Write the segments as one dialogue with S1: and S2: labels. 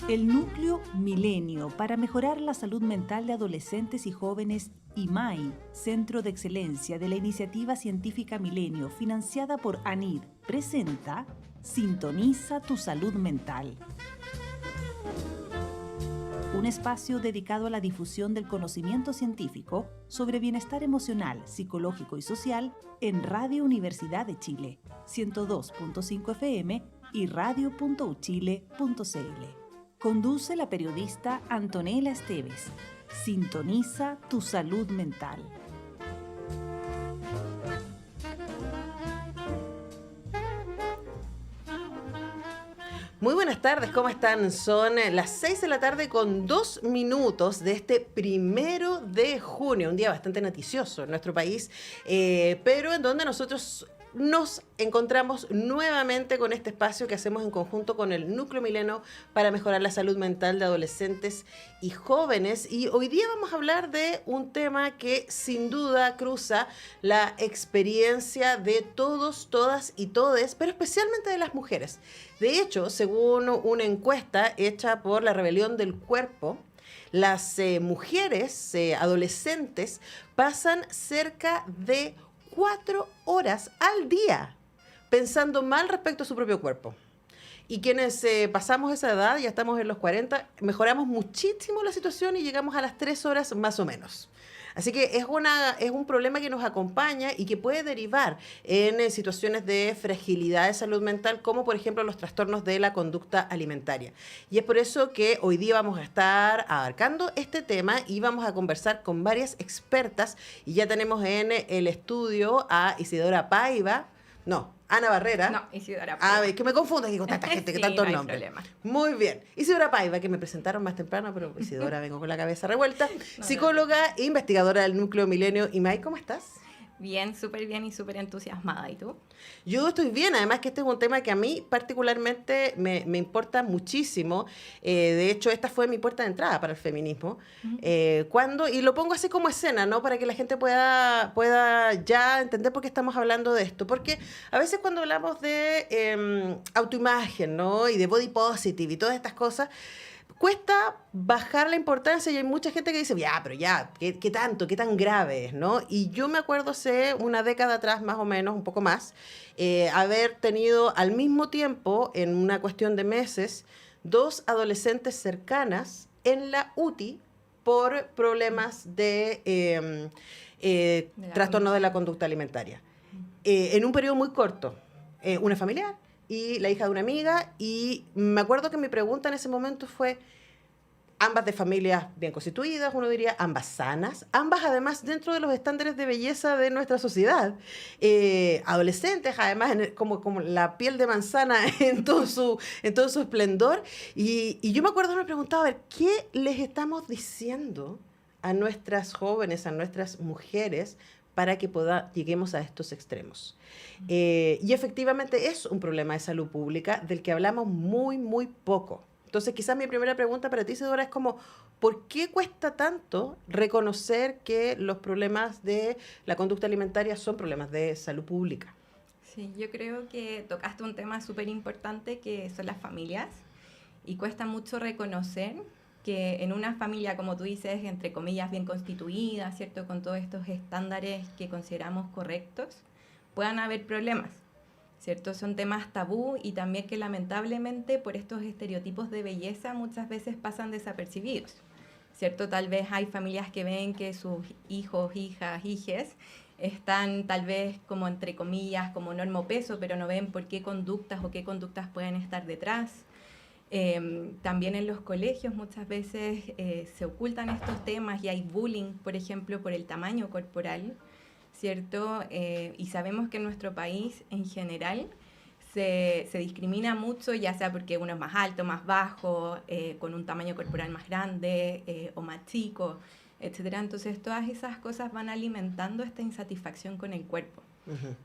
S1: El Núcleo Milenio para mejorar la salud mental de adolescentes y jóvenes IMAI, Centro de Excelencia de la Iniciativa Científica Milenio, financiada por ANID, presenta Sintoniza tu salud mental. Un espacio dedicado a la difusión del conocimiento científico sobre bienestar emocional, psicológico y social en Radio Universidad de Chile, 102.5 FM y radio.uchile.cl. Conduce la periodista Antonella Esteves. Sintoniza tu salud mental.
S2: Muy buenas tardes, ¿cómo están? Son las 6 de la tarde con 2 minutos de este 1 de junio, un día bastante noticioso en nuestro país, pero en donde nosotros nos encontramos nuevamente con este espacio que hacemos en conjunto con el Núcleo Milenio para mejorar la salud mental de adolescentes y jóvenes. Y hoy día vamos a hablar de un tema que sin duda cruza la experiencia de todos, todas y todes, pero especialmente de las mujeres. De hecho, según una encuesta hecha por la Rebelión del Cuerpo, las mujeres adolescentes pasan cerca de 4 horas al día pensando mal respecto a su propio cuerpo. Y quienes pasamos esa edad, ya estamos en los 40, mejoramos muchísimo la situación y llegamos a las 3 horas más o menos. Así que es un problema que nos acompaña y que puede derivar en situaciones de fragilidad de salud mental, como por ejemplo los trastornos de la conducta alimentaria. Y es por eso que hoy día vamos a estar abarcando este tema y vamos a conversar con varias expertas. Y ya tenemos en el estudio a Isidora Paiva, Ana Barrera.
S3: No, Isidora Paiva.
S2: Es que me confundo aquí con tanta gente, que
S3: Sí,
S2: tantos
S3: no hay
S2: nombres.
S3: problema.
S2: Muy bien. Isidora Paiva, que me presentaron más temprano, pero Isidora vengo con la cabeza revuelta. Psicóloga e investigadora del Núcleo Milenio IMAI, ¿cómo estás?
S3: Bien, súper bien y súper entusiasmada. ¿Y tú?
S2: Yo estoy bien, además que este es un tema que a mí particularmente me importa muchísimo. De hecho, esta fue mi puerta de entrada para el feminismo. Y lo pongo así como escena, ¿no? Para que la gente pueda ya entender por qué estamos hablando de esto. Porque a veces cuando hablamos de autoimagen, ¿no? Y de body positive y todas estas cosas, cuesta bajar la importancia y hay mucha gente que dice, ¿qué tanto, qué tan grave es, ¿no? Y yo me acuerdo hace una década atrás, más o menos, un poco más, haber tenido al mismo tiempo, en una cuestión de meses, 2 adolescentes cercanas en la UTI por problemas de trastorno de la conducta alimentaria. En un periodo muy corto. Una familiar y la hija de una amiga, y me acuerdo que mi pregunta en ese momento fue, ambas de familias bien constituidas, uno diría, ambas sanas, ambas además dentro de los estándares de belleza de nuestra sociedad, adolescentes además como la piel de manzana en todo su esplendor, y yo me acuerdo me preguntaba, a ver, ¿qué les estamos diciendo a nuestras jóvenes, a nuestras mujeres, para que lleguemos a estos extremos? Y efectivamente es un problema de salud pública del que hablamos muy, muy poco. Entonces, quizás mi primera pregunta para ti, Isidora, es como, ¿por qué cuesta tanto reconocer que los problemas de la conducta alimentaria son problemas de salud pública?
S3: Sí, yo creo que tocaste un tema súper importante que son las familias, y cuesta mucho reconocer que en una familia, como tú dices, entre comillas, bien constituida, ¿cierto?, con todos estos estándares que consideramos correctos, puedan haber problemas, ¿cierto? Son temas tabú y también que lamentablemente por estos estereotipos de belleza muchas veces pasan desapercibidos, ¿cierto? Tal vez hay familias que ven que sus hijos, hijas, hijes están tal vez como entre comillas, como normopeso, pero no ven por qué conductas o qué conductas pueden estar detrás. También en los colegios muchas veces se ocultan estos temas y hay bullying, por ejemplo, por el tamaño corporal, ¿cierto? Y sabemos que en nuestro país en general se discrimina mucho, ya sea porque uno es más alto, más bajo, con un tamaño corporal más grande o más chico, etc. Entonces todas esas cosas van alimentando esta insatisfacción con el cuerpo.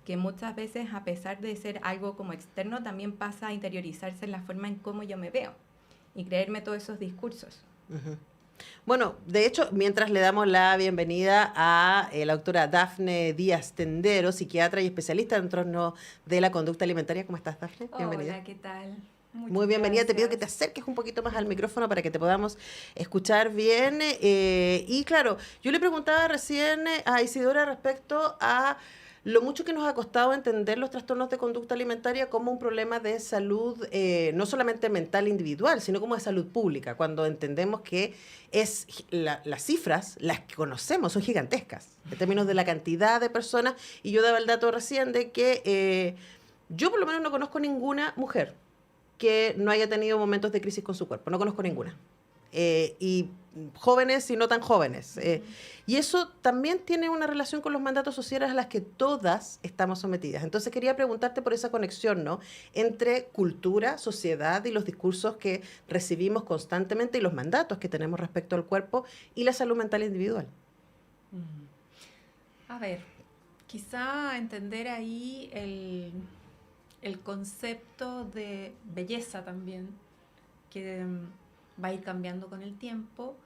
S3: Que muchas veces, a pesar de ser algo como externo, también pasa a interiorizarse en la forma en cómo yo me veo y creerme todos esos discursos.
S2: Bueno, de hecho, mientras le damos la bienvenida a la doctora Dafne Díaz Tendero, psiquiatra y especialista en trastornos de la conducta alimentaria. ¿Cómo estás, Dafne? Bienvenida.
S4: Hola, ¿qué tal?
S2: Muy bienvenida. Te pido que te acerques un poquito más al micrófono para que te podamos escuchar bien. Y claro, yo le preguntaba recién a Isidora respecto a lo mucho que nos ha costado entender los trastornos de conducta alimentaria como un problema de salud, no solamente mental individual, sino como de salud pública, cuando entendemos que las cifras, las que conocemos, son gigantescas, en términos de la cantidad de personas, y yo daba el dato recién de que yo por lo menos no conozco ninguna mujer que no haya tenido momentos de crisis con su cuerpo, no conozco ninguna. Y jóvenes y no tan jóvenes. Y eso también tiene una relación con los mandatos sociales a las que todas estamos sometidas. Entonces quería preguntarte por esa conexión, ¿no?, entre cultura, sociedad y los discursos que recibimos constantemente y los mandatos que tenemos respecto al cuerpo y la salud mental individual.
S4: A ver, quizá entender ahí el concepto de belleza también, que va a ir cambiando con el tiempo,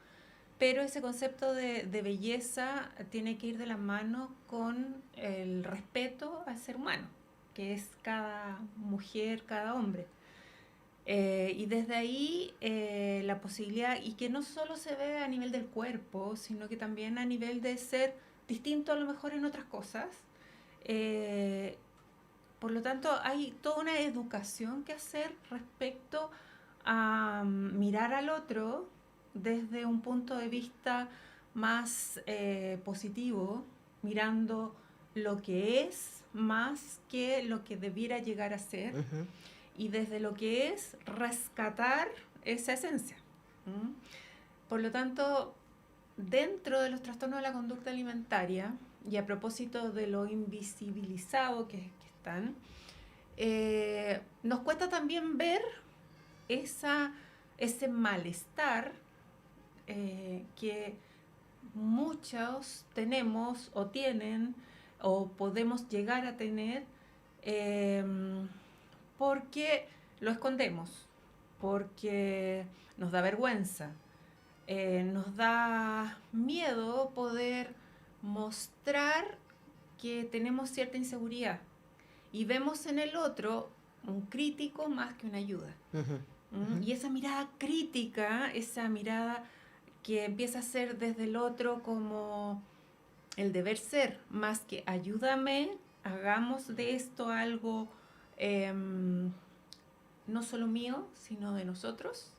S4: pero ese concepto de belleza tiene que ir de la mano con el respeto al ser humano, que es cada mujer, cada hombre. Y desde ahí la posibilidad, y que no solo se ve a nivel del cuerpo, sino que también a nivel de ser distinto a lo mejor en otras cosas. Por lo tanto, hay toda una educación que hacer respecto a mirar al otro desde un punto de vista más positivo, mirando lo que es más que lo que debiera llegar a ser, y desde lo que es rescatar esa esencia. Por lo tanto, dentro de los trastornos de la conducta alimentaria, y a propósito de lo invisibilizado que están, nos cuesta también ver ese malestar que muchos tenemos o tienen o podemos llegar a tener, porque lo escondemos, porque nos da vergüenza, nos da miedo poder mostrar que tenemos cierta inseguridad y vemos en el otro un crítico más que una ayuda. Y esa mirada crítica, esa mirada que empieza a ser desde el otro como el deber ser, más que ayúdame, hagamos de esto algo no solo mío, sino de nosotros,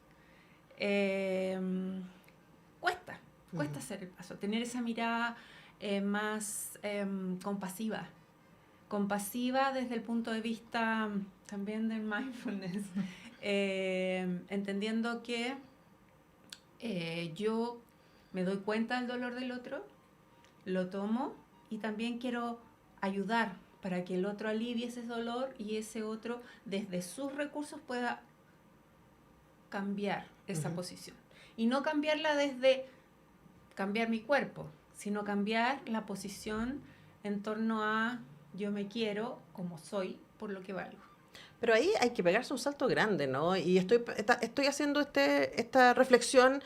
S4: cuesta hacer el paso, tener esa mirada más compasiva desde el punto de vista también del mindfulness, entendiendo que yo me doy cuenta del dolor del otro, lo tomo y también quiero ayudar para que el otro alivie ese dolor y ese otro desde sus recursos pueda cambiar esa posición. Y no cambiarla desde cambiar mi cuerpo, sino cambiar la posición en torno a yo me quiero como soy por lo que valgo.
S2: Pero ahí hay que pegarse un salto grande, ¿no? Y estoy haciendo esta reflexión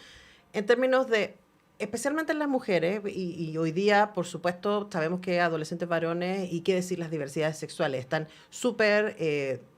S2: en términos de, especialmente en las mujeres, y hoy día, por supuesto, sabemos que adolescentes varones, y qué decir, las diversidades sexuales, están súper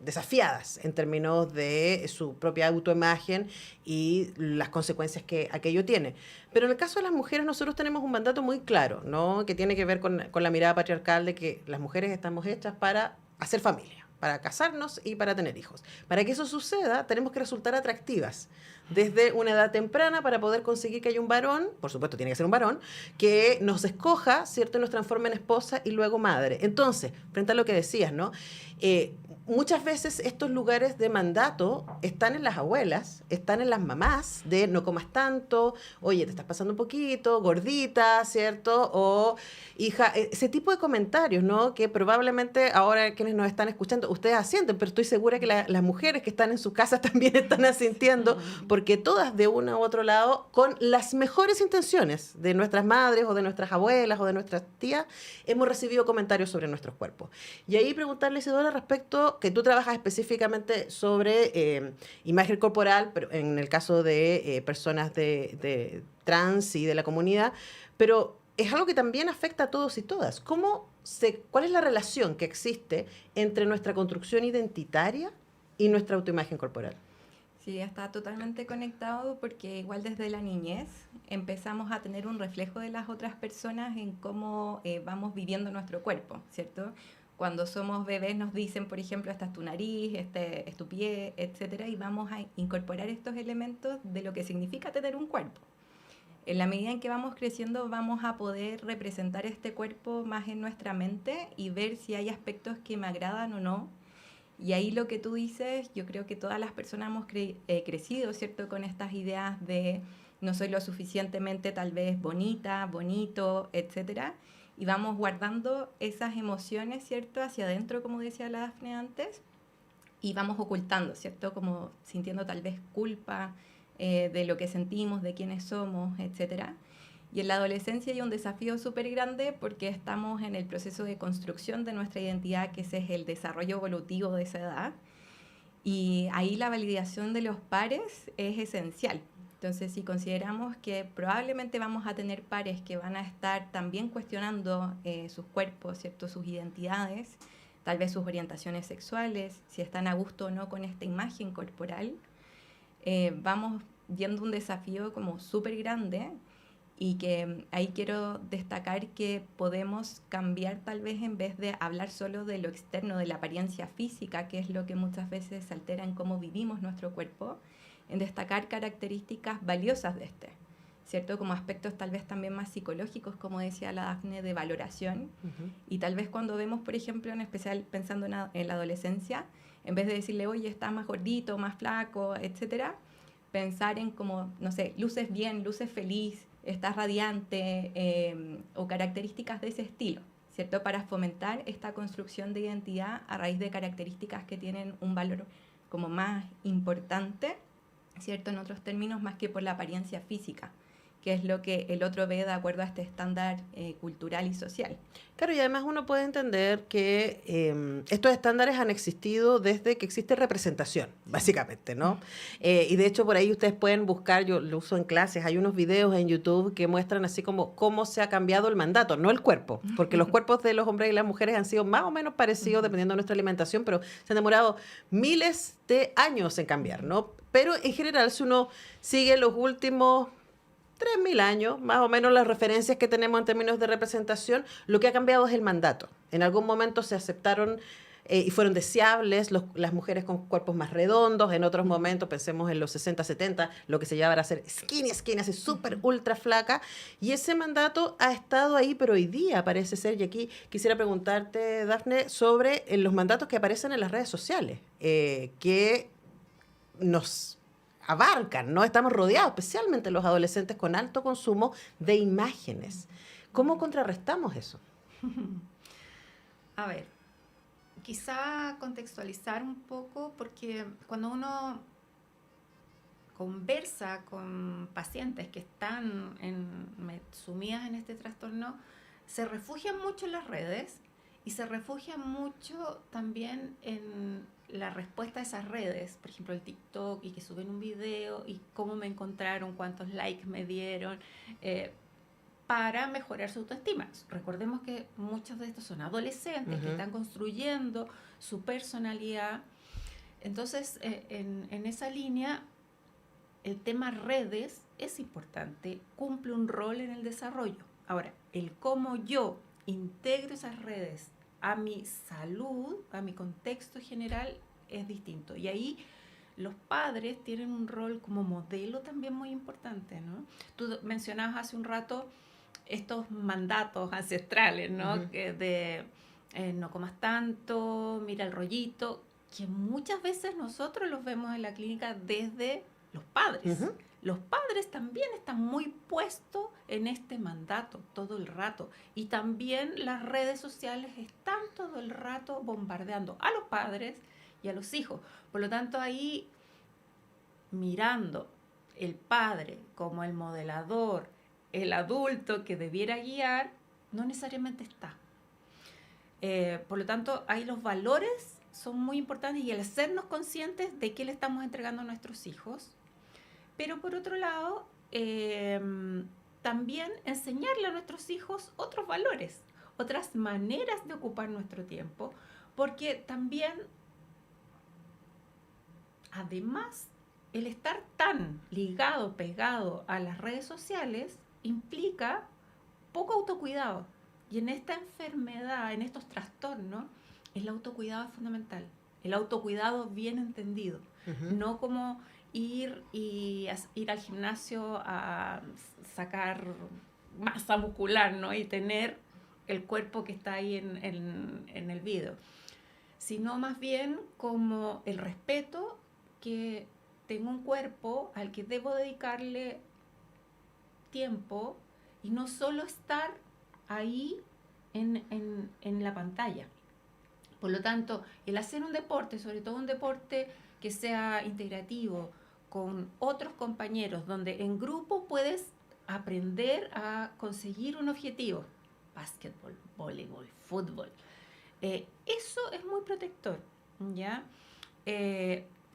S2: desafiadas en términos de su propia autoimagen y las consecuencias que aquello tiene. Pero en el caso de las mujeres, nosotros tenemos un mandato muy claro, ¿no?, que tiene que ver con la mirada patriarcal de que las mujeres estamos hechas para hacer familia, para casarnos y para tener hijos. Para que eso suceda, tenemos que resultar atractivas desde una edad temprana para poder conseguir que haya un varón, por supuesto tiene que ser un varón, que nos escoja, ¿cierto?, y nos transforme en esposa y luego madre. Entonces, frente a lo que decías, ¿no?, muchas veces estos lugares de mandato están en las abuelas, están en las mamás, de no comas tanto, oye, te estás pasando un poquito, gordita, ¿cierto?, o hija, ese tipo de comentarios, ¿no?, que probablemente ahora quienes nos están escuchando, ustedes asienten, pero estoy segura que las mujeres que están en sus casas también están asintiendo, porque todas de uno u otro lado, con las mejores intenciones de nuestras madres o de nuestras abuelas o de nuestras tías, hemos recibido comentarios sobre nuestros cuerpos. Y ahí preguntarle, Isidora, respecto que tú trabajas específicamente sobre imagen corporal, pero en el caso de personas de trans y de la comunidad, pero es algo que también afecta a todos y todas. ¿Cuál es la relación que existe entre nuestra construcción identitaria y nuestra autoimagen corporal.
S3: Sí, está totalmente conectado porque igual desde la niñez empezamos a tener un reflejo de las otras personas en cómo vamos viviendo nuestro cuerpo, ¿cierto? Cuando somos bebés nos dicen, por ejemplo, esta es tu nariz, este es tu pie, etcétera, y vamos a incorporar estos elementos de lo que significa tener un cuerpo. En la medida en que vamos creciendo vamos a poder representar este cuerpo más en nuestra mente y ver si hay aspectos que me agradan o no. Y ahí lo que tú dices, yo creo que todas las personas hemos crecido, ¿cierto? Con estas ideas de no soy lo suficientemente tal vez bonita, bonito, etcétera. Y vamos guardando esas emociones, ¿cierto? Hacia adentro, como decía la Dafne antes, y vamos ocultando, ¿cierto? Como sintiendo tal vez culpa de lo que sentimos, de quiénes somos, etcétera. Y en la adolescencia hay un desafío súper grande porque estamos en el proceso de construcción de nuestra identidad, que ese es el desarrollo evolutivo de esa edad. Y ahí la validación de los pares es esencial. Entonces, si consideramos que probablemente vamos a tener pares que van a estar también cuestionando sus cuerpos, ¿cierto? Sus identidades, tal vez sus orientaciones sexuales, si están a gusto o no con esta imagen corporal, vamos viendo un desafío como súper grande. Y que ahí quiero destacar que podemos cambiar tal vez en vez de hablar solo de lo externo, de la apariencia física, que es lo que muchas veces altera en cómo vivimos nuestro cuerpo, en destacar características valiosas de este, ¿cierto? Como aspectos tal vez también más psicológicos, como decía la Dafne, de valoración. Y tal vez cuando vemos, por ejemplo, en especial pensando en la adolescencia, en vez de decirle, oye, estás más gordito, más flaco, etcétera, pensar en como, no sé, luces bien, luces feliz, estás radiante, o características de ese estilo, ¿cierto? Para fomentar esta construcción de identidad a raíz de características que tienen un valor como más importante, ¿cierto? En otros términos, más que por la apariencia física, que es lo que el otro ve de acuerdo a este estándar cultural y social.
S2: Claro, y además uno puede entender que estos estándares han existido desde que existe representación, básicamente, ¿no? Y de hecho por ahí ustedes pueden buscar, yo lo uso en clases, hay unos videos en YouTube que muestran así como cómo se ha cambiado el mandato, no el cuerpo, porque los cuerpos de los hombres y las mujeres han sido más o menos parecidos dependiendo de nuestra alimentación, pero se han demorado miles de años en cambiar, ¿no? Pero en general, si uno sigue los últimos 3.000 años, más o menos las referencias que tenemos en términos de representación, lo que ha cambiado es el mandato. En algún momento se aceptaron y fueron deseables las mujeres con cuerpos más redondos, en otros momentos, pensemos en los 60, 70, lo que se llama a ser skinny, así súper ultra flaca, y ese mandato ha estado ahí, pero hoy día parece ser, y aquí quisiera preguntarte, Dafne, sobre los mandatos que aparecen en las redes sociales, que nos abarcan, ¿no? Estamos rodeados, especialmente los adolescentes, con alto consumo de imágenes. ¿Cómo contrarrestamos eso?
S4: A ver, quizá contextualizar un poco, porque cuando uno conversa con pacientes que están sumidas en este trastorno, se refugian mucho en las redes y se refugian mucho también en la respuesta a esas redes, por ejemplo el TikTok, y que suben un video y cómo me encontraron, cuántos likes me dieron, para mejorar su autoestima. Recordemos que muchos de estos son adolescentes que están construyendo su personalidad. Entonces, en esa línea, el tema redes es importante, cumple un rol en el desarrollo. Ahora, el cómo yo integro esas redes a mi salud, a mi contexto general, es distinto. Y ahí los padres tienen un rol como modelo también muy importante, ¿no? Tú mencionabas hace un rato estos mandatos ancestrales, ¿no? Que de no comas tanto, mira el rollito, que muchas veces nosotros los vemos en la clínica desde los padres. Los padres también están muy puestos en este mandato todo el rato, y también las redes sociales están todo el rato bombardeando a los padres y a los hijos. Por lo tanto, ahí mirando el padre como el modelador, el adulto que debiera guiar, no necesariamente está. Por lo tanto, ahí los valores son muy importantes, y el hacernos conscientes de qué le estamos entregando a nuestros hijos. Pero por otro lado, también enseñarle a nuestros hijos otros valores, otras maneras de ocupar nuestro tiempo, porque también además, el estar tan ligado, pegado a las redes sociales implica poco autocuidado. Y en esta enfermedad, en estos trastornos, el autocuidado es fundamental. El autocuidado bien entendido. No como ir al gimnasio a sacar masa muscular, ¿no? Y tener el cuerpo que está ahí en el video. Sino más bien como el respeto que tengo un cuerpo al que debo dedicarle tiempo y no solo estar ahí en la pantalla. Por lo tanto, el hacer un deporte, sobre todo un deporte que sea integrativo, con otros compañeros, donde en grupo puedes aprender a conseguir un objetivo, básquetbol, voleibol, fútbol, eso es muy protector, ¿ya?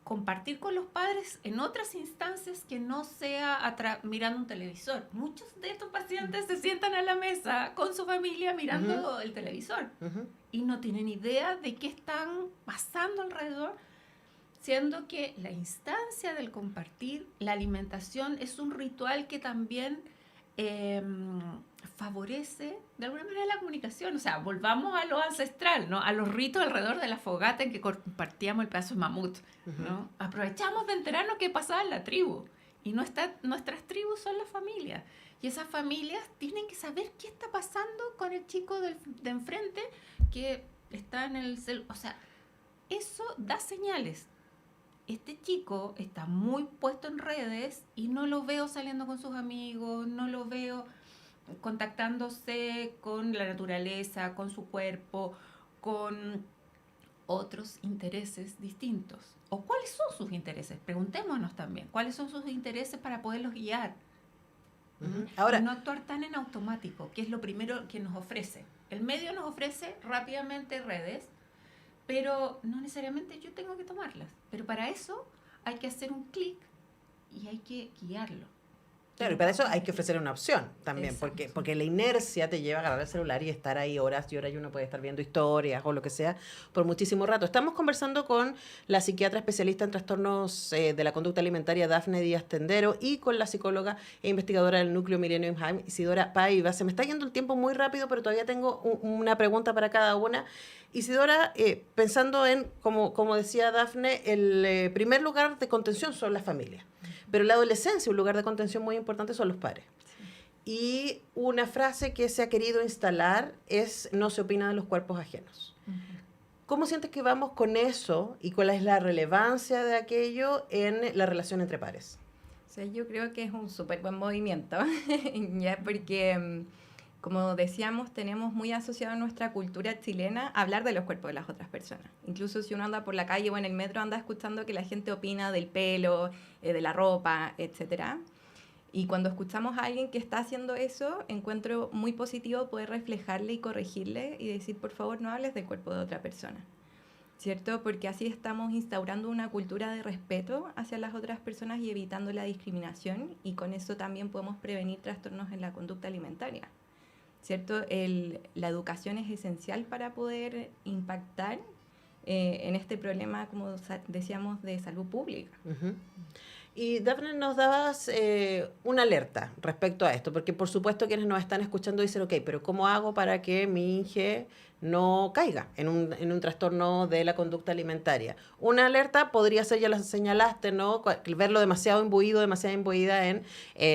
S4: Compartir con los padres en otras instancias que no sea mirando un televisor. Muchos de estos pacientes se sientan a la mesa con su familia mirando el televisor y no tienen idea de qué están pasando alrededor, siendo que la instancia del compartir, la alimentación, es un ritual que también favorece de alguna manera la comunicación. O sea, volvamos a lo ancestral, ¿no? A los ritos alrededor de la fogata en que compartíamos el pedazo de mamut, ¿no? Aprovechamos de enterarnos qué pasaba en la tribu. Y nuestras tribus son las familias. Y esas familias tienen que saber qué está pasando con el chico de enfrente que está en el celular. O sea, eso da señales. Este chico está muy puesto en redes y no lo veo saliendo con sus amigos, no lo veo contactándose con la naturaleza, con su cuerpo, con otros intereses distintos. ¿O cuáles son sus intereses? Preguntémonos también, ¿cuáles son sus intereses para poderlos guiar? Ahora, no actuar tan en automático, que es lo primero que nos ofrece. El medio nos ofrece rápidamente redes, pero no necesariamente yo tengo que tomarlas. Pero para eso hay que hacer un clic y hay que guiarlo.
S2: Claro, y para eso hay que ofrecer una opción también, porque la inercia te lleva a agarrar el celular y estar ahí horas y horas y uno puede estar viendo historias o lo que sea por muchísimo rato. Estamos conversando con la psiquiatra especialista en trastornos de la conducta alimentaria, Dafne Díaz Tendero, y con la psicóloga e investigadora del Núcleo Millennium High, Isidora Paiva. Se me está yendo el tiempo muy rápido, pero todavía tengo una pregunta para cada una. Isidora, pensando en, como decía Dafne, el primer lugar de contención son las familias. Pero en la adolescencia, un lugar de contención muy importante son los padres. Sí. Y una frase que se ha querido instalar es: no se opina de los cuerpos ajenos. ¿Cómo sientes que vamos con eso y cuál es la relevancia de aquello en la relación entre pares?
S3: O sea, yo creo que es un súper buen movimiento, ya, porque, como decíamos, tenemos muy asociado a nuestra cultura chilena hablar de los cuerpos de las otras personas. Incluso si uno anda por la calle o en el metro, anda escuchando que la gente opina del pelo, de la ropa, etc. Y cuando escuchamos a alguien que está haciendo eso, encuentro muy positivo poder reflejarle y corregirle y decir, por favor, no hables del cuerpo de otra persona, ¿cierto? Porque así estamos instaurando una cultura de respeto hacia las otras personas y evitando la discriminación, y con eso también podemos prevenir trastornos en la conducta alimentaria, ¿cierto? La educación es esencial para poder impactar en este problema, como decíamos, de salud pública.
S2: Y Dafne, nos dabas una alerta respecto a esto, porque por supuesto quienes nos están escuchando dicen, ok, pero ¿cómo hago para que mi hija no caiga en un trastorno de la conducta alimentaria? Una alerta podría ser, ya la señalaste, ¿no? Verlo demasiado imbuida en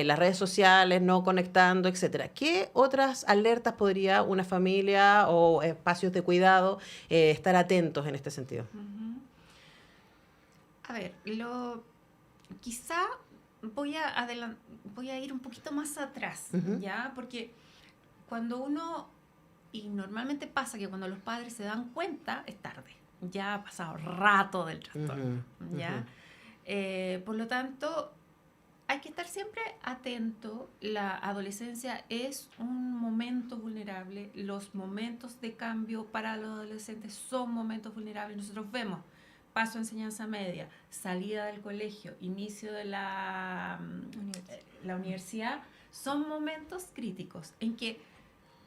S2: las redes sociales, no conectando, etcétera. ¿Qué otras alertas podría una familia o espacios de cuidado estar atentos en este sentido?
S4: A ver, quizá voy a ir un poquito más atrás, ¿ya? Porque cuando y normalmente pasa que cuando los padres se dan cuenta, es tarde. Ya ha pasado rato del trastorno, ¿ya? Por lo tanto, hay que estar siempre atento. La adolescencia es un momento vulnerable. Los momentos de cambio para los adolescentes son momentos vulnerables. Nosotros vemos paso a enseñanza media, salida del colegio, inicio de la universidad, son momentos críticos en que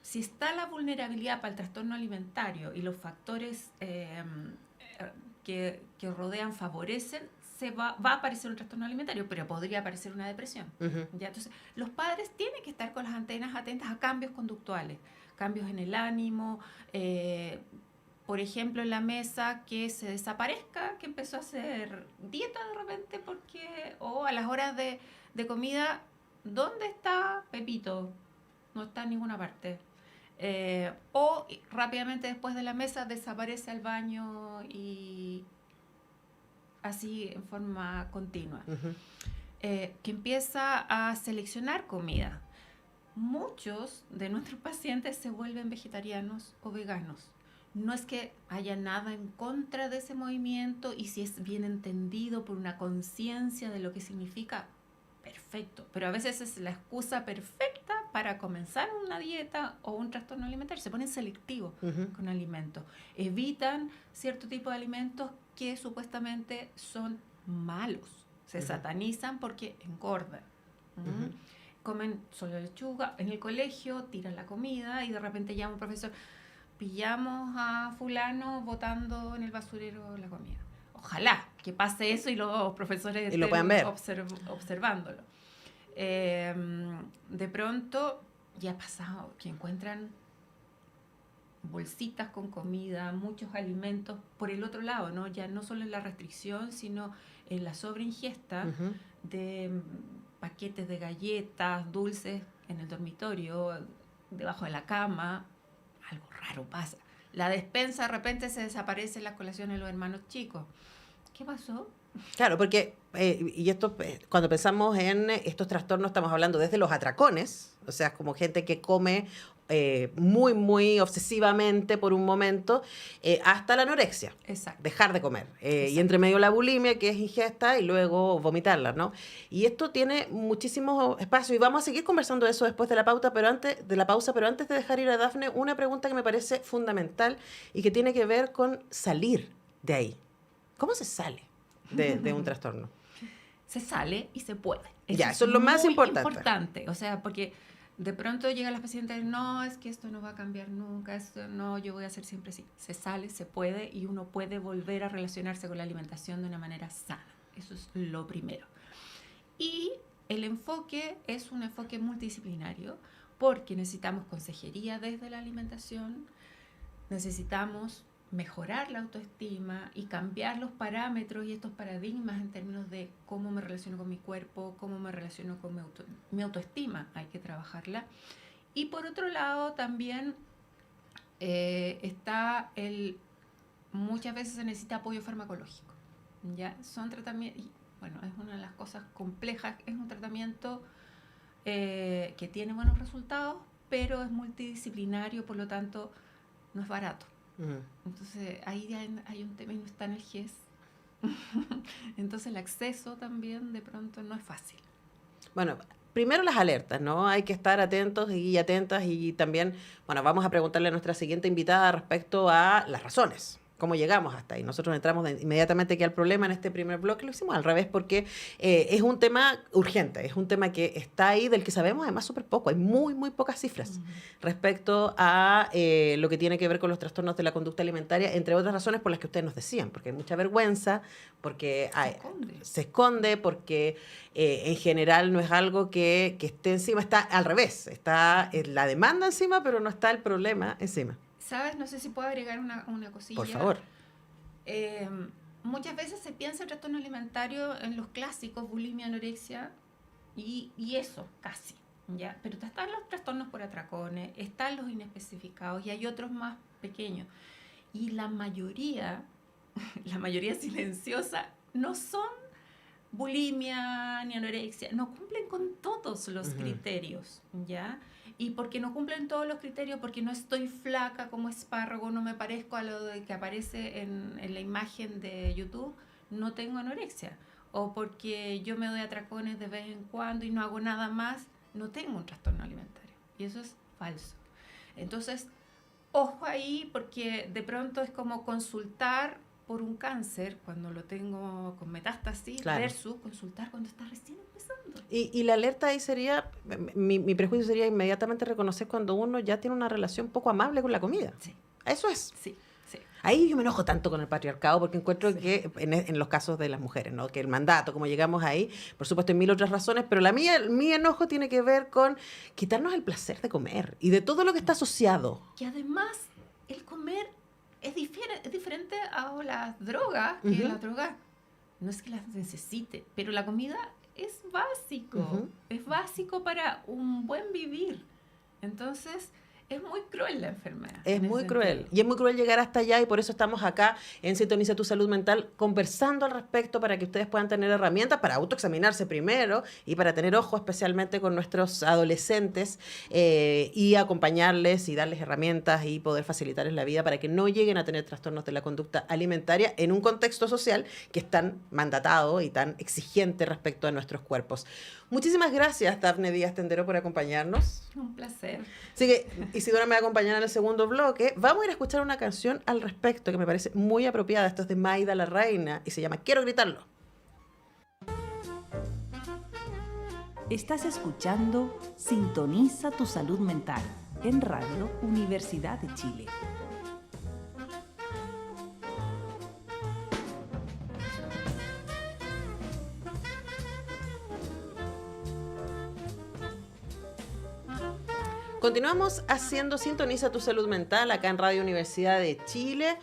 S4: si está la vulnerabilidad para el trastorno alimentario y los factores que rodean favorecen, va a aparecer un trastorno alimentario, pero podría aparecer una depresión. ¿Ya? Entonces, los padres tienen que estar con las antenas atentas a cambios conductuales, cambios en el ánimo, por ejemplo, en la mesa que se desaparezca, que empezó a hacer dieta de repente, o a las horas de comida, ¿dónde está Pepito? No está en ninguna parte. O rápidamente después de la mesa desaparece al baño y así en forma continua. Que empieza a seleccionar comida. Muchos de nuestros pacientes se vuelven vegetarianos o veganos. No es que haya nada en contra de ese movimiento, y si es bien entendido por una conciencia de lo que significa, perfecto. Pero a veces es la excusa perfecta para comenzar una dieta o un trastorno alimentario. Se ponen selectivos con alimentos. Evitan cierto tipo de alimentos que supuestamente son malos. Se satanizan porque engordan. Comen solo lechuga. En el colegio tiran la comida y de repente llama un profesor: pillamos a fulano botando en el basurero la comida. Ojalá que pase eso y los profesores
S2: y lo puedan ver.
S4: Observándolo. De pronto, ya ha pasado que encuentran bolsitas con comida, muchos alimentos por el otro lado, ¿no? Ya no solo en la restricción, sino en la sobreingesta de paquetes de galletas, dulces en el dormitorio, debajo de la cama. Algo raro pasa. La despensa de repente se desaparece en las colaciones de los hermanos chicos. ¿Qué pasó?
S2: Claro, porque, y esto, cuando pensamos en estos trastornos, estamos hablando desde los atracones, o sea, como gente que come muy, muy obsesivamente por un momento, hasta la anorexia.
S4: Exacto.
S2: Dejar de comer. Y entre medio la bulimia, que es ingesta, y luego vomitarla, ¿no? Y esto tiene muchísimo espacio, y vamos a seguir conversando de eso después de la pausa, pero antes de dejar ir a Dafne, una pregunta que me parece fundamental y que tiene que ver con salir de ahí. ¿Cómo se sale de un trastorno?
S4: Se sale y se puede.
S2: Eso es lo más importante.
S4: O sea, porque de pronto llegan las pacientes: no, es que esto no va a cambiar nunca, esto no, yo voy a hacer siempre así. Se sale, se puede, y uno puede volver a relacionarse con la alimentación de una manera sana. Eso es lo primero. Y el enfoque es un enfoque multidisciplinario, porque necesitamos consejería desde la alimentación, necesitamos mejorar la autoestima y cambiar los parámetros y estos paradigmas en términos de cómo me relaciono con mi cuerpo, cómo me relaciono con mi autoestima. Hay que trabajarla. Y por otro lado también muchas veces se necesita apoyo farmacológico. ¿Ya? Son tratamientos, bueno, es una de las cosas complejas, es un tratamiento que tiene buenos resultados, pero es multidisciplinario, por lo tanto no es barato. Entonces ahí hay un tema y no está en el GES. Entonces el acceso también de pronto no es fácil.
S2: Bueno, primero las alertas, ¿no? Hay que estar atentos y atentas, y también, bueno, vamos a preguntarle a nuestra siguiente invitada respecto a las razones. ¿Cómo llegamos hasta ahí? Nosotros entramos inmediatamente aquí al problema en este primer bloque. Lo hicimos al revés porque es un tema urgente, es un tema que está ahí, del que sabemos además súper poco. Hay muy, muy pocas cifras respecto a lo que tiene que ver con los trastornos de la conducta alimentaria, entre otras razones por las que ustedes nos decían, porque hay mucha vergüenza, porque se esconde, porque en general no es algo que esté encima, está al revés, está la demanda encima, pero no está el problema encima.
S4: ¿Sabes? No sé si puedo agregar una cosilla.
S2: Por favor.
S4: Muchas veces se piensa el trastorno alimentario en los clásicos, bulimia, anorexia, y eso, casi. ¿Ya? Pero están los trastornos por atracones, están los inespecificados, y hay otros más pequeños. Y la mayoría silenciosa, no son bulimia ni anorexia, no cumplen con todos los criterios, ¿ya? Y porque no cumplen todos los criterios, porque no estoy flaca como espárrago, no me parezco a lo que aparece en la imagen de YouTube, no tengo anorexia. O porque yo me doy atracones de vez en cuando y no hago nada más, no tengo un trastorno alimentario. Y eso es falso. Entonces, ojo ahí, porque de pronto es como consultar por un cáncer cuando lo tengo con metástasis, claro, versus consultar cuando está recién empezando.
S2: Y la alerta ahí sería, mi prejuicio sería inmediatamente reconocer cuando uno ya tiene una relación poco amable con la comida.
S4: Sí.
S2: Eso es.
S4: Sí, sí.
S2: Ahí yo me enojo tanto con el patriarcado porque encuentro que en los casos de las mujeres, ¿no? Que el mandato, como llegamos ahí, por supuesto hay mil otras razones, pero mi enojo tiene que ver con quitarnos el placer de comer y de todo lo que está asociado.
S4: Que además el comer es diferente a las drogas, que la droga no es que las necesite, pero la comida es básico, es básico para un buen vivir. Entonces, es muy cruel la enfermedad.
S2: Es muy cruel. Y es muy cruel llegar hasta allá y por eso estamos acá en Sintoniza tu Salud Mental conversando al respecto para que ustedes puedan tener herramientas para autoexaminarse primero y para tener ojo especialmente con nuestros adolescentes y acompañarles y darles herramientas y poder facilitarles la vida para que no lleguen a tener trastornos de la conducta alimentaria en un contexto social que es tan mandatado y tan exigente respecto a nuestros cuerpos. Muchísimas gracias, Dafne Díaz Tendero, por acompañarnos.
S4: Un placer.
S2: Así que Isidora me va a acompañar en el segundo bloque. Vamos a ir a escuchar una canción al respecto que me parece muy apropiada. Esto es de Maida la Reina y se llama Quiero gritarlo.
S1: Estás escuchando Sintoniza tu Salud Mental en Radio Universidad de Chile.
S2: Continuamos haciendo Sintoniza tu Salud Mental acá en Radio Universidad de Chile,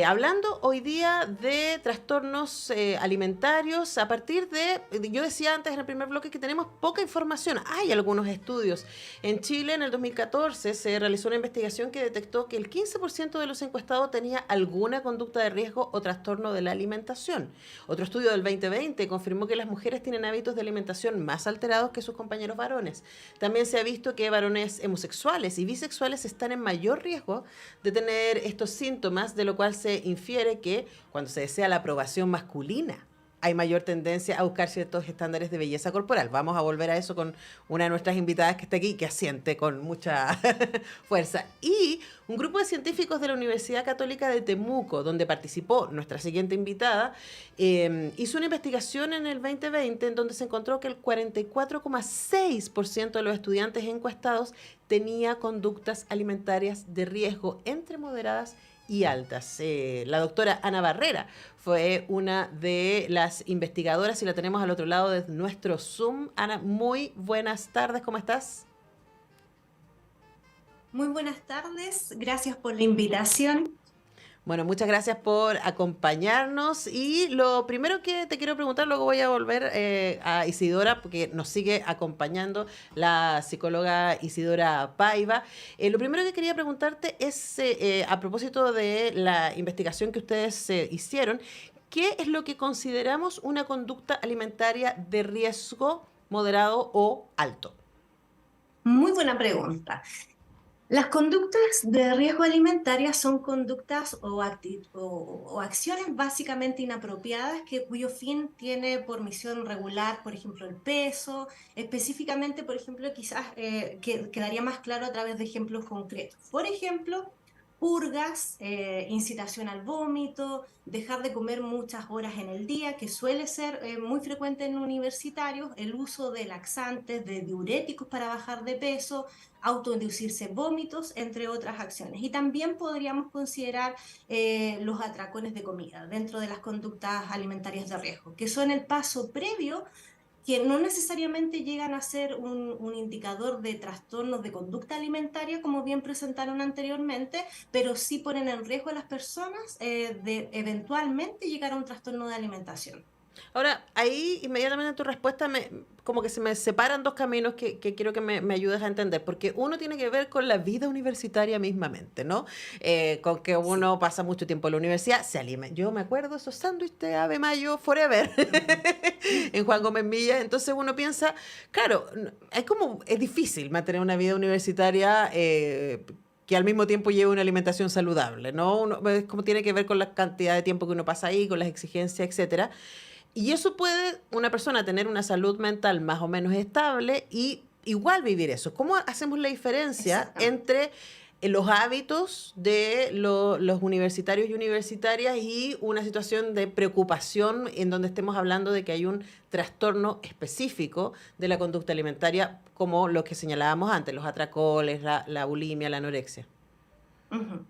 S2: hablando hoy día de trastornos alimentarios a partir de, yo decía antes en el primer bloque que tenemos poca información. Hay algunos estudios. En Chile en el 2014 se realizó una investigación que detectó que el 15% de los encuestados tenía alguna conducta de riesgo o trastorno de la alimentación. Otro estudio del 2020 confirmó que las mujeres tienen hábitos de alimentación más alterados que sus compañeros varones. También se ha visto que varones homosexuales y bisexuales están en mayor riesgo de tener estos síntomas, de lo cual se infiere que cuando se desea la aprobación masculina hay mayor tendencia a buscar ciertos estándares de belleza corporal. Vamos a volver a eso con una de nuestras invitadas que está aquí, que asiente con mucha fuerza. Y un grupo de científicos de la Universidad Católica de Temuco, donde participó nuestra siguiente invitada, hizo una investigación en el 2020 en donde se encontró que el 44,6% de los estudiantes encuestados tenía conductas alimentarias de riesgo entre moderadas y altas. La doctora Ana Barrera fue una de las investigadoras y la tenemos al otro lado de nuestro Zoom. Ana, muy buenas tardes, ¿cómo estás?
S5: Muy buenas tardes, gracias por la invitación.
S2: Bueno, muchas gracias por acompañarnos y lo primero que te quiero preguntar, luego voy a volver a Isidora porque nos sigue acompañando la psicóloga Isidora Paiva. Lo primero que quería preguntarte es a propósito de la investigación que ustedes hicieron, ¿qué es lo que consideramos una conducta alimentaria de riesgo moderado o alto?
S5: Muy buena pregunta. Las conductas de riesgo alimentaria son conductas o acciones básicamente inapropiadas cuyo fin tiene por misión regular, por ejemplo, el peso. Específicamente, por ejemplo, quizás quedaría más claro a través de ejemplos concretos. Por ejemplo, purgas, incitación al vómito, dejar de comer muchas horas en el día, que suele ser muy frecuente en universitarios, el uso de laxantes, de diuréticos para bajar de peso, autoinducirse vómitos, entre otras acciones. Y también podríamos considerar los atracones de comida dentro de las conductas alimentarias de riesgo, que son el paso previo, que no necesariamente llegan a ser un indicador de trastornos de conducta alimentaria, como bien presentaron anteriormente, pero sí ponen en riesgo a las personas de eventualmente llegar a un trastorno de alimentación.
S2: Ahora, ahí inmediatamente en tu respuesta como que se me separan dos caminos que quiero que me ayudes a entender, porque uno tiene que ver con la vida universitaria mismamente, ¿no? Con que uno pasa mucho tiempo en la universidad, se alimenta. Yo me acuerdo esos sándwiches de Ave Mayo Forever en Juan Gómez Milla, entonces uno piensa, claro, es difícil mantener una vida universitaria que al mismo tiempo lleve una alimentación saludable, ¿no? Es como tiene que ver con la cantidad de tiempo que uno pasa ahí, con las exigencias, etcétera. Y eso puede una persona tener una salud mental más o menos estable y igual vivir eso. ¿Cómo hacemos la diferencia entre los hábitos de los universitarios y universitarias y una situación de preocupación en donde estemos hablando de que hay un trastorno específico de la conducta alimentaria, como los que señalábamos antes, los atracones, la bulimia, la anorexia?
S5: Uh-huh.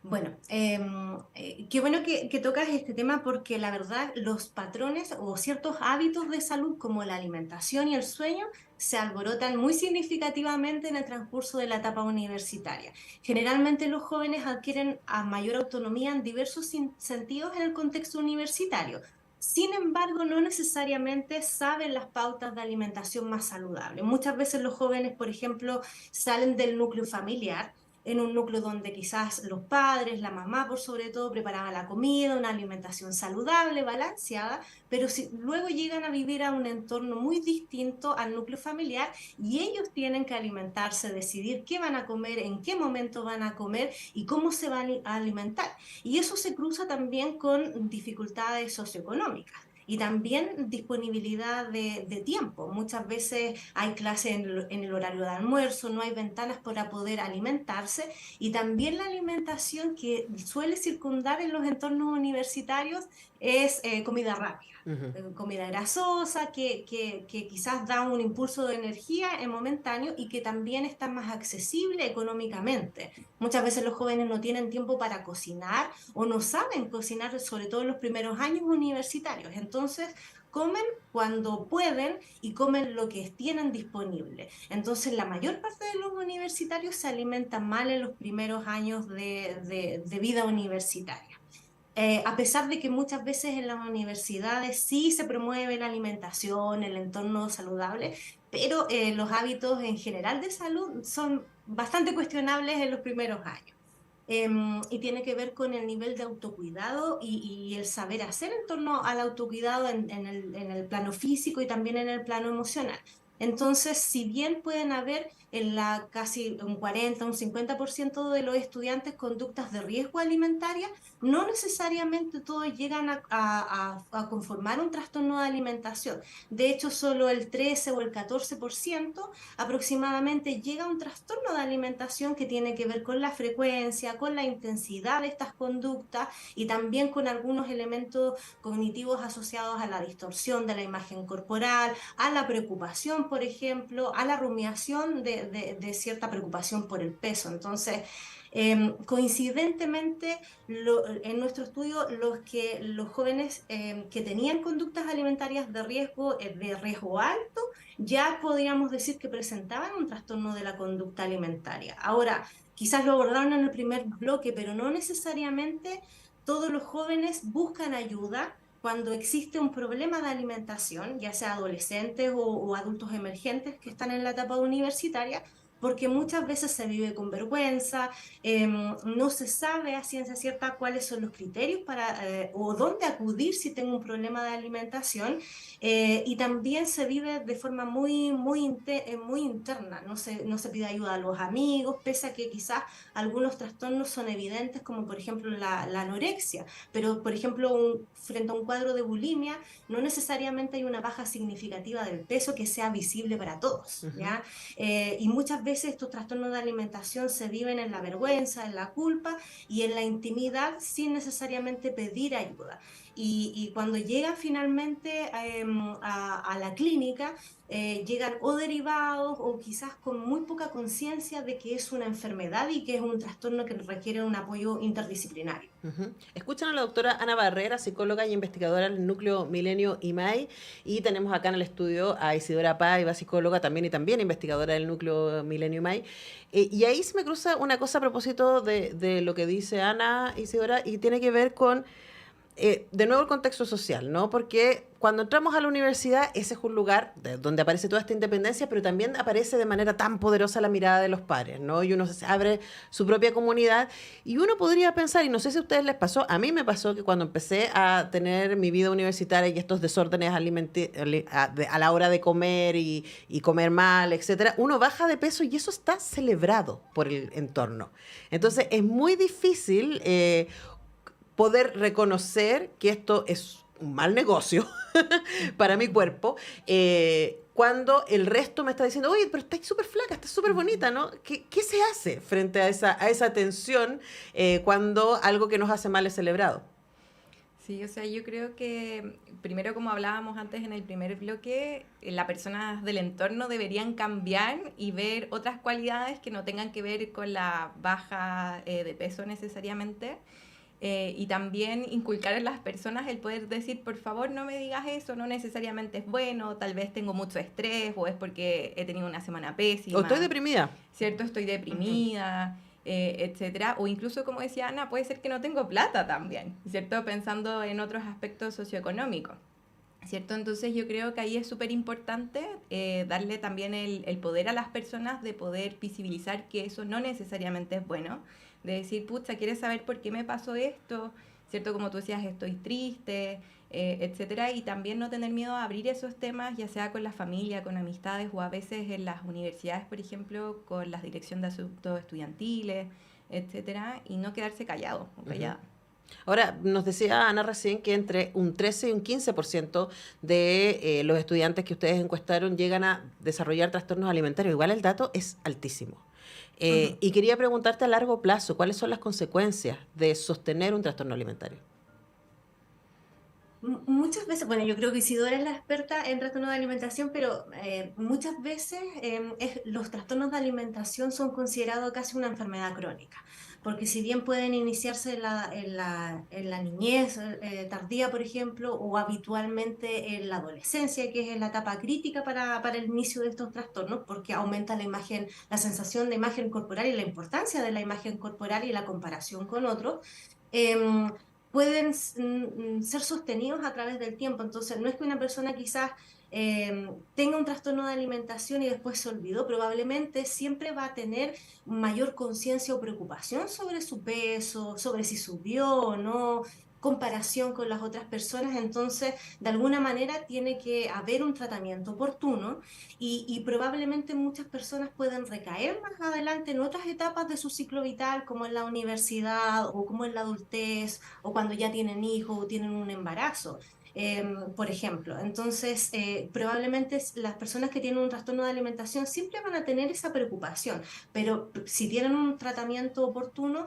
S5: Bueno, qué bueno que tocas este tema porque la verdad los patrones o ciertos hábitos de salud como la alimentación y el sueño se alborotan muy significativamente en el transcurso de la etapa universitaria. Generalmente los jóvenes adquieren a mayor autonomía en diversos sentidos en el contexto universitario. Sin embargo, no necesariamente saben las pautas de alimentación más saludable. Muchas veces los jóvenes, por ejemplo, salen del núcleo familiar en un núcleo donde quizás los padres, la mamá por sobre todo, preparaban la comida, una alimentación saludable, balanceada, pero si luego llegan a vivir a un entorno muy distinto al núcleo familiar y ellos tienen que alimentarse, decidir qué van a comer, en qué momento van a comer y cómo se van a alimentar. Y eso se cruza también con dificultades socioeconómicas. Y también disponibilidad de tiempo. Muchas veces hay clases en el horario de almuerzo, no hay ventanas para poder alimentarse. Y también la alimentación que suele circundar en los entornos universitarios es comida rápida.
S2: Ujú.
S5: Comida grasosa que quizás da un impulso de energía en momentáneo y que también está más accesible económicamente. Muchas veces los jóvenes no tienen tiempo para cocinar o no saben cocinar, sobre todo en los primeros años universitarios. Entonces, comen cuando pueden y comen lo que tienen disponible. Entonces, la mayor parte de los universitarios se alimentan mal en los primeros años de vida universitaria. A pesar de que muchas veces en las universidades sí se promueve la alimentación, el entorno saludable, pero los hábitos en general de salud son bastante cuestionables en los primeros años. Y tiene que ver con el nivel de autocuidado y el saber hacer en torno al autocuidado en el plano físico y también en el plano emocional. Entonces, si bien pueden haber en la casi un 40, un 50% de los estudiantes conductas de riesgo alimentaria, no necesariamente todos llegan a conformar un trastorno de alimentación. De hecho, solo el 13 o el 14% aproximadamente llega a un trastorno de alimentación que tiene que ver con la frecuencia, con la intensidad de estas conductas y también con algunos elementos cognitivos asociados a la distorsión de la imagen corporal, a la preocupación, por ejemplo, a la rumiación de cierta preocupación por el peso. Entonces, coincidentemente, en nuestro estudio, los jóvenes que tenían conductas alimentarias de riesgo alto, ya podríamos decir que presentaban un trastorno de la conducta alimentaria. Ahora, quizás lo abordaron en el primer bloque, pero no necesariamente todos los jóvenes buscan ayuda cuando existe un problema de alimentación, ya sea adolescentes o adultos emergentes que están en la etapa universitaria, porque muchas veces se vive con vergüenza, no se sabe a ciencia cierta cuáles son los criterios o dónde acudir si tengo un problema de alimentación, y también se vive de forma muy interna, no se pide ayuda a los amigos, pese a que quizás algunos trastornos son evidentes, como por ejemplo la anorexia, pero por ejemplo frente a un cuadro de bulimia, no necesariamente hay una baja significativa del peso que sea visible para todos, ¿ya? Y muchas veces estos trastornos de alimentación se viven en la vergüenza, en la culpa y en la intimidad sin necesariamente pedir ayuda. Y cuando llegan finalmente a la clínica, llegan o derivados o quizás con muy poca conciencia de que es una enfermedad y que es un trastorno que requiere un apoyo interdisciplinario.
S2: Ujú. Escuchan a la doctora Ana Barrera, psicóloga y investigadora del Núcleo Milenio IMAI, y tenemos acá en el estudio a Isidora Paiva, psicóloga también y también investigadora del Núcleo Milenio IMAI. Y ahí se me cruza una cosa a propósito de lo que dice Ana, Isidora, y tiene que ver con de nuevo el contexto social, ¿no? Porque cuando entramos a la universidad, ese es un lugar donde aparece toda esta independencia, pero también aparece de manera tan poderosa la mirada de los padres, ¿no? Y uno se abre su propia comunidad y uno podría pensar, y no sé si a ustedes les pasó, a mí me pasó que cuando empecé a tener mi vida universitaria y estos desórdenes a la hora de comer y comer mal, etcétera, uno baja de peso y eso está celebrado por el entorno. Entonces, es muy difícil poder reconocer que esto es un mal negocio para mi cuerpo, cuando el resto me está diciendo, oye, pero estás súper flaca, estás súper bonita, ¿no? ¿Qué se hace frente a esa tensión cuando algo que nos hace mal es celebrado?
S3: Sí, o sea, yo creo que primero, como hablábamos antes en el primer bloque, las personas del entorno deberían cambiar y ver otras cualidades que no tengan que ver con la baja de peso necesariamente. Y también inculcar en las personas el poder decir, por favor, no me digas eso, no necesariamente es bueno, tal vez tengo mucho estrés o es porque he tenido una semana pésima.
S2: O estoy deprimida.
S3: ¿Cierto? Estoy deprimida. Etcétera, o incluso, como decía Ana, puede ser que no tengo plata también, ¿cierto? Pensando en otros aspectos socioeconómicos, ¿cierto? Entonces yo creo que ahí es súper importante darle también el poder a las personas de poder visibilizar que eso no necesariamente es bueno, de decir, pucha, ¿quieres saber por qué me pasó esto? ¿Cierto? Como tú decías, estoy triste, etcétera, y también no tener miedo a abrir esos temas, ya sea con la familia, con amistades o a veces en las universidades, por ejemplo, con la dirección de asuntos estudiantiles, etcétera, y no quedarse callado o callada.
S2: Ahora, nos decía Ana recién que entre un 13 y un 15% de los estudiantes que ustedes encuestaron llegan a desarrollar trastornos alimentarios. Igual el dato es altísimo. Y quería preguntarte a largo plazo, ¿cuáles son las consecuencias de sostener un trastorno alimentario?
S5: Muchas veces, bueno, yo creo que Isidora es la experta en trastornos de alimentación, pero muchas veces los trastornos de alimentación son considerados casi una enfermedad crónica, porque si bien pueden iniciarse en la niñez tardía, por ejemplo, o habitualmente en la adolescencia, que es la etapa crítica para el inicio de estos trastornos, porque aumenta la imagen, la sensación de imagen corporal y la importancia de la imagen corporal y la comparación con otros. em, Pueden ser sostenidos a través del tiempo. Entonces, no es que una persona quizás tenga un trastorno de alimentación y después se olvidó, probablemente siempre va a tener mayor conciencia o preocupación sobre su peso, sobre si subió o no, comparación con las otras personas. Entonces, de alguna manera tiene que haber un tratamiento oportuno y probablemente muchas personas pueden recaer más adelante en otras etapas de su ciclo vital, como en la universidad o como en la adultez o cuando ya tienen hijos o tienen un embarazo. Por ejemplo, entonces probablemente las personas que tienen un trastorno de alimentación siempre van a tener esa preocupación, pero si tienen un tratamiento oportuno,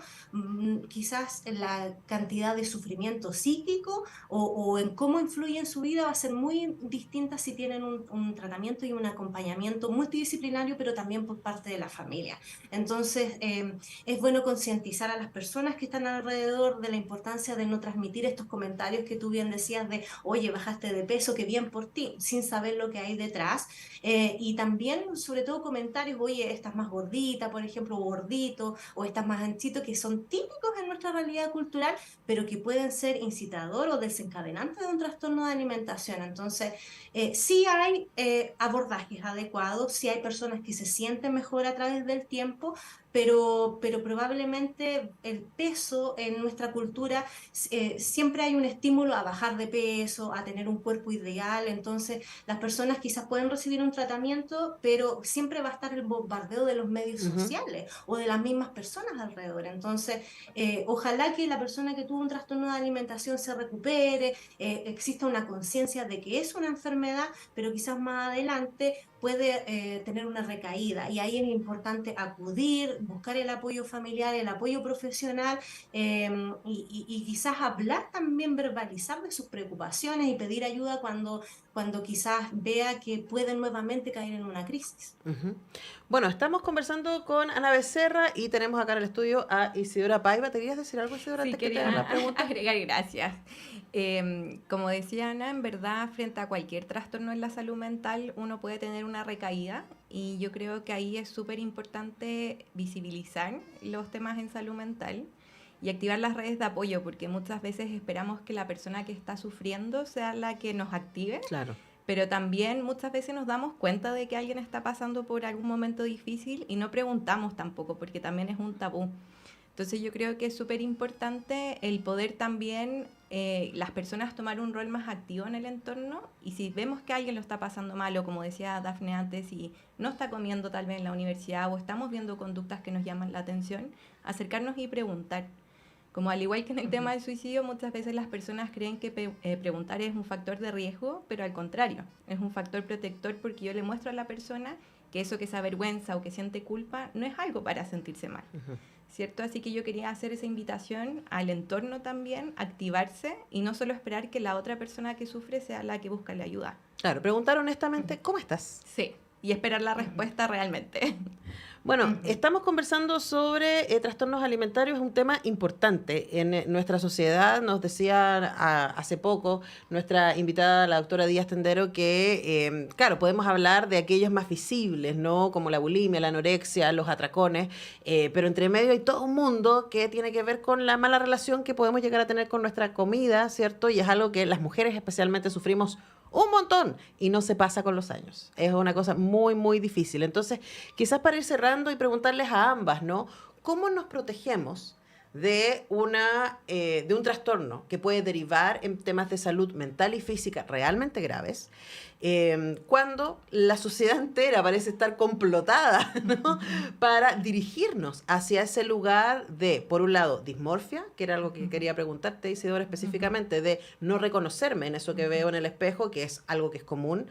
S5: quizás la cantidad de sufrimiento psíquico o en cómo influye en su vida va a ser muy distinta si tienen un tratamiento y un acompañamiento multidisciplinario, pero también por parte de la familia. Entonces, es bueno concientizar a las personas que están alrededor de la importancia de no transmitir estos comentarios que tú bien decías de, oye, bajaste de peso, qué bien por ti, sin saber lo que hay detrás. Y también, sobre todo, comentarios, oye, estás más gordita, por ejemplo, o gordito, o estás más anchito, que son típicos en nuestra realidad cultural, pero que pueden ser incitador o desencadenantes de un trastorno de alimentación. Entonces, sí hay abordajes adecuados, sí hay personas que se sienten mejor a través del tiempo, pero probablemente el peso en nuestra cultura, siempre hay un estímulo a bajar de peso, a tener un cuerpo ideal. Entonces las personas quizás pueden recibir un tratamiento, pero siempre va a estar el bombardeo de los medios sociales o de las mismas personas alrededor. Entonces, ojalá que la persona que tuvo un trastorno de alimentación se recupere, exista una conciencia de que es una enfermedad, pero quizás más adelante puede tener una recaída, y ahí es importante acudir, buscar el apoyo familiar, el apoyo profesional, y quizás hablar también, verbalizar de sus preocupaciones y pedir ayuda cuando quizás vea que puede nuevamente caer en una crisis.
S2: Bueno, estamos conversando con Ana Becerra y tenemos acá en el estudio a Isidora Paiva. ¿Te querías decir algo, Isidora,
S3: Sí,
S2: antes que te haga
S3: quería
S2: la pregunta?
S3: agregar, gracias. Como decía Ana, en verdad, frente a cualquier trastorno en la salud mental, uno puede tener una recaída, y yo creo que ahí es súper importante visibilizar los temas en salud mental y activar las redes de apoyo, porque muchas veces esperamos que la persona que está sufriendo sea la que nos active.
S2: Claro.
S3: Pero también muchas veces nos damos cuenta de que alguien está pasando por algún momento difícil y no preguntamos tampoco, porque también es un tabú. Entonces yo creo que es súper importante el poder también las personas tomar un rol más activo en el entorno, y si vemos que alguien lo está pasando mal, o como decía Dafne antes, y no está comiendo tal vez en la universidad o estamos viendo conductas que nos llaman la atención, acercarnos y preguntar. Como al igual que en el tema del suicidio, muchas veces las personas creen que preguntar es un factor de riesgo, pero al contrario, es un factor protector, porque yo le muestro a la persona que eso que se avergüenza o que siente culpa no es algo para sentirse mal, ¿cierto? Así que yo quería hacer esa invitación al entorno también, activarse y no solo esperar que la otra persona que sufre sea la que busca la ayuda.
S2: Claro, preguntar honestamente, ¿cómo estás?
S3: Sí, y esperar la respuesta realmente.
S2: Bueno, estamos conversando sobre trastornos alimentarios, es un tema importante en nuestra sociedad. Nos decía hace poco nuestra invitada, la doctora Díaz Tendero, que, claro, podemos hablar de aquellos más visibles, ¿no? Como la bulimia, la anorexia, los atracones, pero entre medio hay todo un mundo que tiene que ver con la mala relación que podemos llegar a tener con nuestra comida, ¿cierto? Y es algo que las mujeres especialmente sufrimos un montón y no se pasa con los años. Es una cosa muy, muy difícil. Entonces, quizás para ir cerrando y preguntarles a ambas, ¿no? ¿Cómo nos protegemos de un trastorno que puede derivar en temas de salud mental y física realmente graves, cuando la sociedad entera parece estar complotada, ¿no? Para dirigirnos hacia ese lugar de, por un lado, dismorfia, que era algo que quería preguntarte, Isidora, específicamente, de no reconocerme en eso que veo en el espejo, que es algo que es común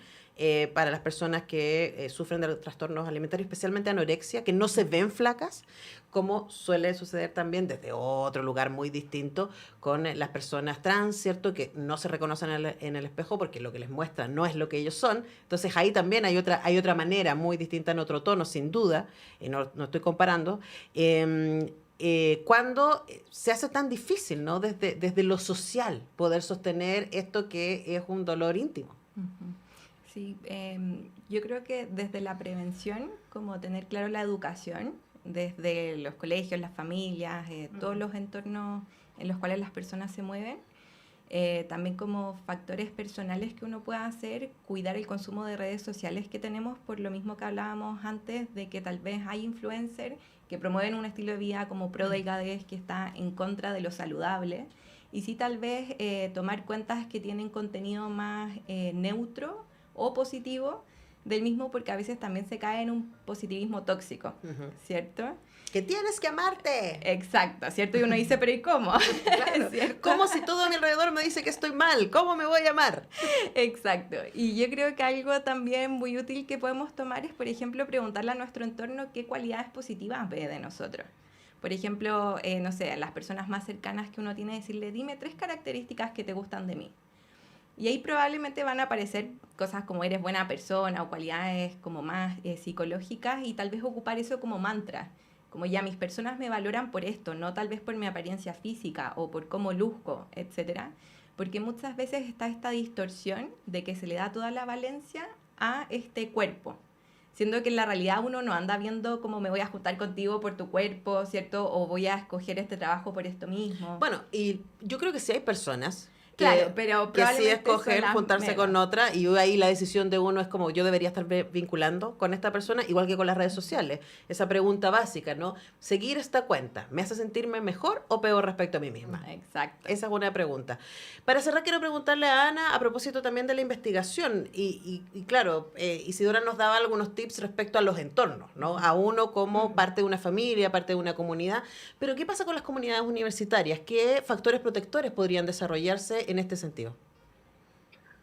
S2: para las personas que sufren de trastornos alimentarios, especialmente anorexia, que no se ven flacas, como suele suceder también desde otro lugar muy distinto con las personas trans, ¿cierto? Que no se reconocen en el espejo porque lo que les muestran no es lo que ellos son. Entonces ahí también hay otra manera muy distinta, en otro tono, sin duda, no estoy comparando, cuando se hace tan difícil, ¿no? Desde lo social poder sostener esto que es un dolor íntimo.
S3: Sí, yo creo que desde la prevención, como tener claro la educación, desde los colegios, las familias, todos los entornos en los cuales las personas se mueven, también como factores personales que uno pueda hacer, cuidar el consumo de redes sociales que tenemos, por lo mismo que hablábamos antes, de que tal vez hay influencers que promueven un estilo de vida como pro delgadez que está en contra de lo saludable, y sí tal vez tomar cuentas que tienen contenido más neutro o positivo del mismo, porque a veces también se cae en un positivismo tóxico, ¿cierto?
S2: Que tienes que amarte.
S3: Exacto, ¿cierto? Y uno dice, pero ¿y cómo?
S2: Claro. ¿Cómo si todo a mi alrededor me dice que estoy mal? ¿Cómo me voy a amar?
S3: Exacto. Y yo creo que algo también muy útil que podemos tomar es, por ejemplo, preguntarle a nuestro entorno qué cualidades positivas ve de nosotros. Por ejemplo, no sé, a las personas más cercanas que uno tiene, decirle, dime 3 características que te gustan de mí. Y ahí probablemente van a aparecer cosas como eres buena persona o cualidades como más psicológicas, y tal vez ocupar eso como mantra. Como ya mis personas me valoran por esto, no tal vez por mi apariencia física o por cómo luzco, etcétera. Porque muchas veces está esta distorsión de que se le da toda la valencia a este cuerpo, siendo que en la realidad uno no anda viendo cómo me voy a juntar contigo por tu cuerpo, ¿cierto? O voy a escoger este trabajo por esto mismo.
S2: Bueno, y yo creo que sí hay personas
S3: claro, pero
S2: que sí
S3: probablemente
S2: escogen juntarse con otra, y ahí la decisión de uno es como, yo debería estar vinculando con esta persona, igual que con las redes sociales. Esa pregunta básica, ¿no? ¿Seguir esta cuenta me hace sentirme mejor o peor respecto a mí misma?
S3: Exacto.
S2: Esa es una pregunta. Para cerrar, quiero preguntarle a Ana a propósito también de la investigación. Y claro, Isidora nos daba algunos tips respecto a los entornos, ¿no? A uno como parte de una familia, parte de una comunidad. Pero ¿qué pasa con las comunidades universitarias? ¿Qué factores protectores podrían desarrollarse en este sentido?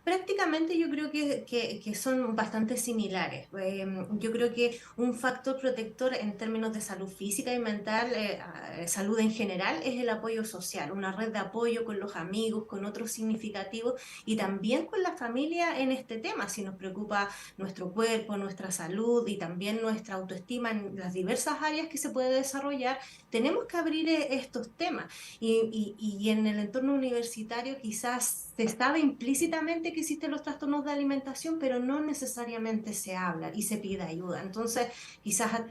S5: Prácticamente yo creo que son bastante similares. Yo creo que un factor protector en términos de salud física y mental, salud en general, es el apoyo social, una red de apoyo con los amigos, con otros significativos y también con la familia en este tema. Si nos preocupa nuestro cuerpo, nuestra salud y también nuestra autoestima en las diversas áreas que se puede desarrollar, tenemos que abrir estos temas. Y en el entorno universitario quizás se sabe implícitamente que existen los trastornos de alimentación, pero no necesariamente se habla y se pide ayuda. Entonces, quizás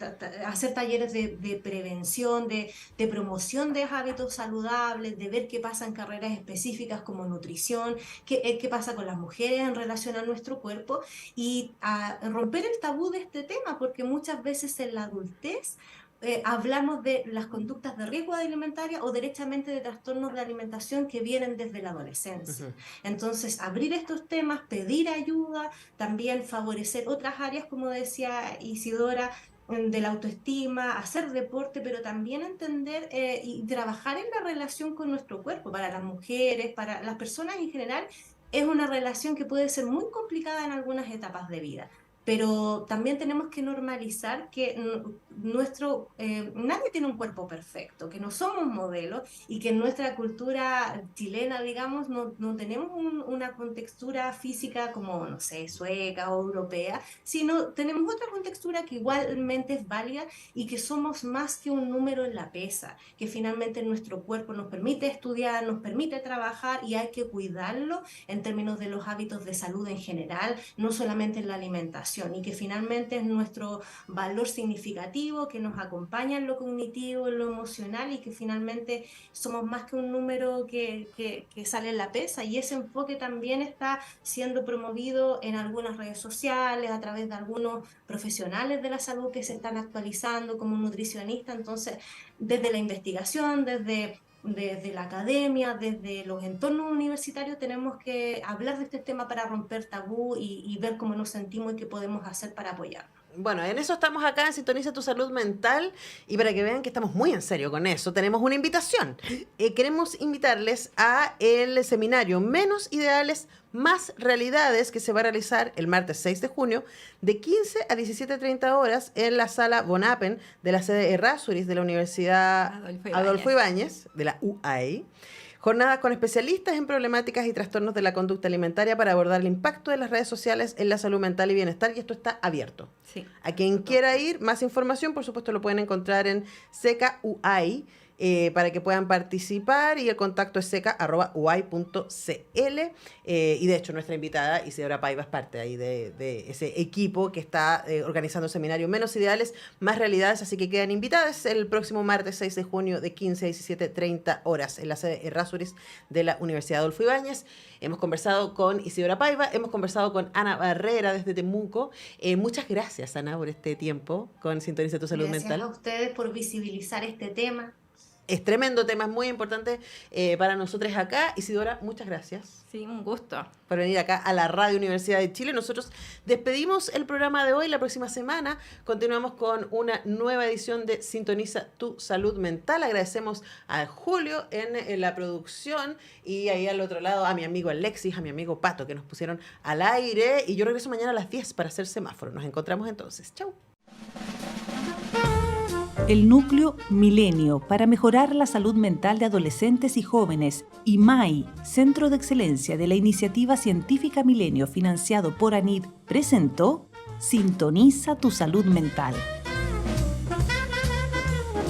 S5: hacer talleres de prevención, de promoción de hábitos saludables, de ver qué pasa en carreras específicas como nutrición, qué pasa con las mujeres en relación a nuestro cuerpo, y a romper el tabú de este tema, porque muchas veces en la adultez hablamos de las conductas de riesgo alimentaria o derechamente de trastornos de alimentación que vienen desde la adolescencia. Entonces, abrir estos temas, pedir ayuda, también favorecer otras áreas, como decía Isidora, de la autoestima, hacer deporte, pero también entender y trabajar en la relación con nuestro cuerpo. Para las mujeres, para las personas en general, es una relación que puede ser muy complicada en algunas etapas de vida. pero también tenemos que normalizar que nadie tiene un cuerpo perfecto, que no somos modelos y que en nuestra cultura chilena, digamos, no tenemos una contextura física como, no sé, sueca o europea, sino tenemos otra contextura que igualmente es válida y que somos más que un número en la pesa, que finalmente nuestro cuerpo nos permite estudiar, nos permite trabajar y hay que cuidarlo en términos de los hábitos de salud en general, no solamente en la alimentación, y que finalmente es nuestro valor significativo que nos acompaña en lo cognitivo, en lo emocional, y que finalmente somos más que un número que sale en la pesa, y ese enfoque también está siendo promovido en algunas redes sociales, a través de algunos profesionales de la salud que se están actualizando como nutricionistas. Entonces, desde la investigación, desde la academia, desde los entornos universitarios, tenemos que hablar de este tema para romper tabú y ver cómo nos sentimos y qué podemos hacer para apoyarnos.
S2: Bueno, en eso estamos acá en Sintoniza tu Salud Mental, y para que vean que estamos muy en serio con eso, tenemos una invitación. Queremos invitarles a el seminario Menos Ideales, Más Realidades, que se va a realizar el martes 6 de junio de 15 a 17:30 horas en la sala Bonapen de la sede Errázuriz de la Universidad Adolfo Ibáñez, de la UAI. Jornadas con especialistas en problemáticas y trastornos de la conducta alimentaria para abordar el impacto de las redes sociales en la salud mental y bienestar, y esto está abierto.
S3: Sí.
S2: A quien quiera ir, más información, por supuesto, lo pueden encontrar en SECA UAI, para que puedan participar, y el contacto es seca@uai.cl, y de hecho nuestra invitada Isidora Paiva es parte ahí de ese equipo que está organizando el seminario Menos Ideales, Más Realidades, así que quedan invitadas el próximo martes 6 de junio de 15 a 17:30 horas en la sede Errázuriz de la Universidad Adolfo Ibáñez. Hemos conversado con Isidora Paiva, hemos conversado con Ana Barrera desde Temuco. Muchas gracias, Ana, por este tiempo con Sintoniza tu Salud Mental.
S5: Gracias a ustedes por visibilizar este tema.
S2: Es tremendo tema, es muy importante para nosotros acá. Isidora, muchas gracias.
S3: Sí, un gusto.
S2: Por venir acá a la Radio Universidad de Chile. Nosotros despedimos el programa de hoy. La próxima semana continuamos con una nueva edición de Sintoniza tu Salud Mental. Agradecemos a Julio en la producción, y ahí al otro lado a mi amigo Alexis, a mi amigo Pato, que nos pusieron al aire. Y yo regreso mañana a las 10 para hacer semáforo. Nos encontramos entonces. Chau.
S1: El Núcleo Milenio para mejorar la salud mental de adolescentes y jóvenes, IMAI, Centro de Excelencia de la Iniciativa Científica Milenio financiado por ANID, presentó Sintoniza tu Salud Mental.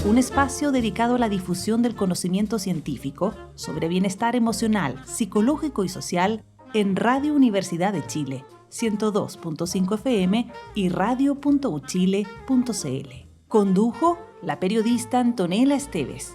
S1: Un espacio dedicado a la difusión del conocimiento científico sobre bienestar emocional, psicológico y social en Radio Universidad de Chile, 102.5 FM y radio.uchile.cl. Condujo la periodista Antonella Esteves.